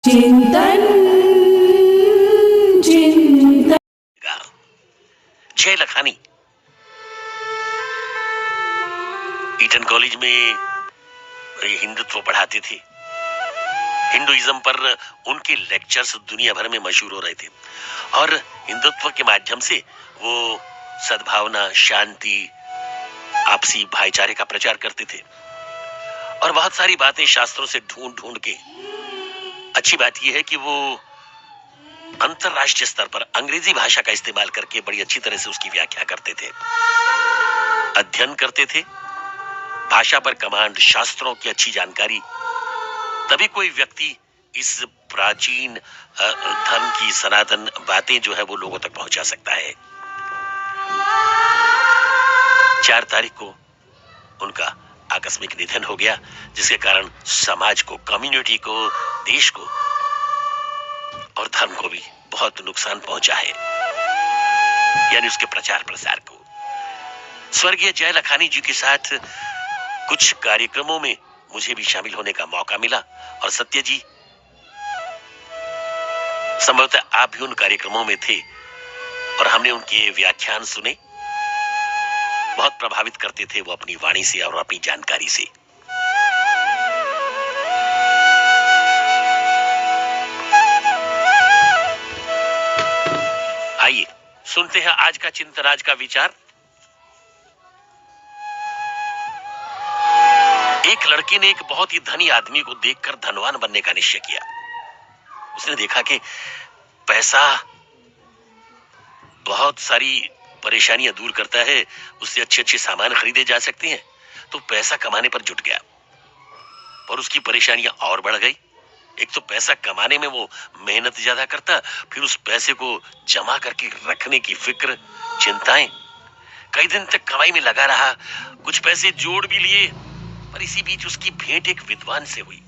चिंतन चिंतन। जय लखानी ईटन कॉलेज में हिंदुत्व पढ़ाते थे। हिंदुइज्म पर उनके लेक्चर्स दुनिया भर में मशहूर हो रहे थे और हिंदुत्व के माध्यम से वो सद्भावना, शांति, आपसी भाईचारे का प्रचार करते थे और बहुत सारी बातें शास्त्रों से ढूंढ ढूंढ के। अच्छी बात यह है कि वो अंतरराष्ट्रीय स्तर पर अंग्रेजी भाषा का इस्तेमाल करके बड़ी अच्छी तरह से उसकी व्याख्या करते थे, अध्ययन करते थे, भाषा पर कमांड, शास्त्रों की अच्छी जानकारी। तभी कोई व्यक्ति इस प्राचीन धर्म की सनातन बातें जो है वो लोगों तक पहुंचा सकता है। 4 तारीख को उनका आकस्मिक निधन हो गया, जिसके कारण समाज को, कम्युनिटी को, देश को और धर्म को भी बहुत नुकसान पहुंचा है, यानी उसके प्रचार प्रसार को। स्वर्गीय जय लखानी जी के साथ कुछ कार्यक्रमों में मुझे भी शामिल होने का मौका मिला और सत्य जी, संभवतः आप भी उन कार्यक्रमों में थे और हमने उनके व्याख्यान सुने। बहुत प्रभावित करते थे वो अपनी वाणी से और अपनी जानकारी से। आइए सुनते हैं आज का चिंतन, आज का विचार। एक लड़की ने एक बहुत ही धनी आदमी को देखकर धनवान बनने का निश्चय किया। उसने देखा कि पैसा बहुत सारी परेशानियां दूर करता है, उससे अच्छे अच्छे सामान खरीदे जा सकते हैं, तो पैसा कमाने पर जुट गया और उसकी परेशानियां और बढ़ गई। एक तो पैसा कमाने में वो मेहनत ज्यादा करता, फिर उस पैसे को जमा करके रखने की फिक्र, चिंताएं। कई दिन तक कमाई में लगा रहा, कुछ पैसे जोड़ भी लिए, पर इसी बीच उसकी भेंट एक विद्वान से हुई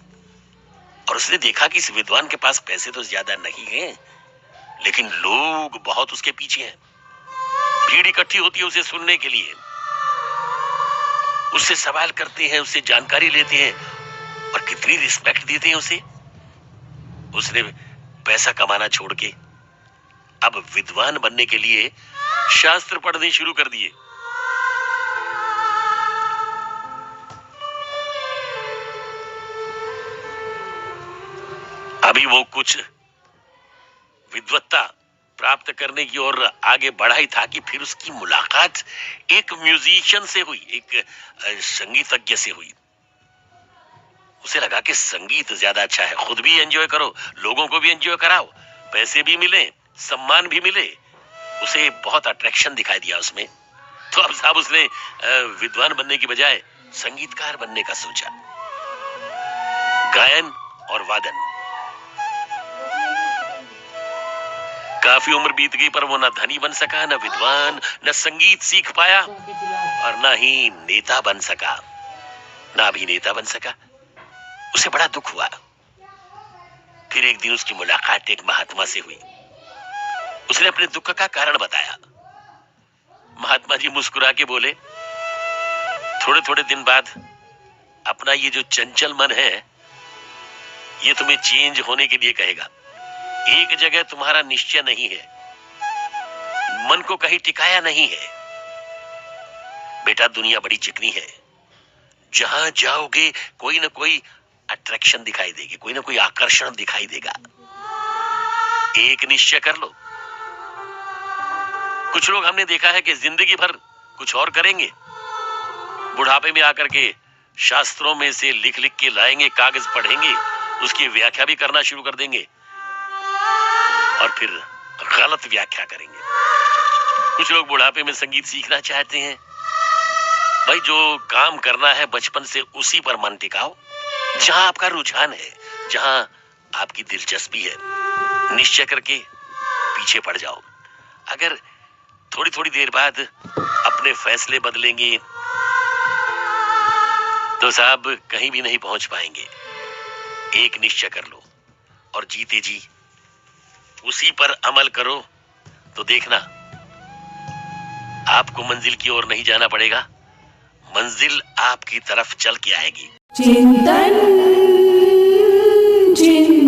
और उसने देखा कि इस विद्वान के पास पैसे तो ज्यादा नहीं हैं, लेकिन लोग बहुत उसके पीछे हैं। भीड़ इकट्ठी होती है उसे सुनने के लिए, उससे सवाल करते हैं, उससे जानकारी लेते हैं और कितनी रिस्पेक्ट देते हैं उसे। उसने पैसा कमाना छोड़ के अब विद्वान बनने के लिए शास्त्र पढ़ने शुरू कर दिए। अभी वो कुछ विद्वत्ता प्राप्त करने की ओर आगे बढ़ा ही था कि फिर उसकी मुलाकात एक म्यूजिशियन से हुई, एक संगीतज्ञ से हुई। उसे लगा कि संगीत ज्यादा अच्छा है, खुद भी एंजॉय करो, लोगों को भी एंजॉय कराओ, पैसे भी मिले, सम्मान भी मिले। उसे बहुत अट्रैक्शन दिखाई दिया उसमें। तो अब साहब उसने विद्वान बनने की बजाय संगीतकार बनने का सोचा। गायन और वादन। काफी उम्र बीत गई पर वो न धनी बन सका, न विद्वान, न संगीत सीख पाया और न ही नेता बन सका, न अभिनेता बन सका। उसे बड़ा दुख हुआ। फिर एक दिन उसकी मुलाकात एक महात्मा से हुई। उसने अपने दुख का कारण बताया। महात्मा जी मुस्कुरा के बोले, थोड़े थोड़े दिन बाद अपना ये जो चंचल मन है, ये तुम्हें चेंज होने के लिए कहेगा। एक जगह तुम्हारा निश्चय नहीं है, मन को कहीं टिकाया नहीं है। बेटा, दुनिया बड़ी चिकनी है, जहां जाओगे कोई ना कोई अट्रैक्शन दिखाई देगी, कोई ना कोई आकर्षण दिखाई देगा। एक निश्चय कर लो। कुछ लोग हमने देखा है कि जिंदगी भर कुछ और करेंगे, बुढ़ापे में आकर के शास्त्रों में से लिख लिख के लाएंगे, कागज पढ़ेंगे, उसकी व्याख्या भी करना शुरू कर देंगे और फिर गलत व्याख्या करेंगे। कुछ लोग बुढ़ापे में संगीत सीखना चाहते हैं। भाई, जो काम करना है बचपन से उसी पर मन टिकाओ, जहां आपका रुझान है, जहां आपकी दिलचस्पी है, निश्चय करके पीछे पड़ जाओ। अगर थोड़ी थोड़ी देर बाद अपने फैसले बदलेंगे तो साहब कहीं भी नहीं पहुंच पाएंगे। एक निश्चय कर लो और जीते जी उसी पर अमल करो, तो देखना आपको मंजिल की ओर नहीं जाना पड़ेगा, मंजिल आपकी तरफ चल के आएगी। चिंतन चिंतन।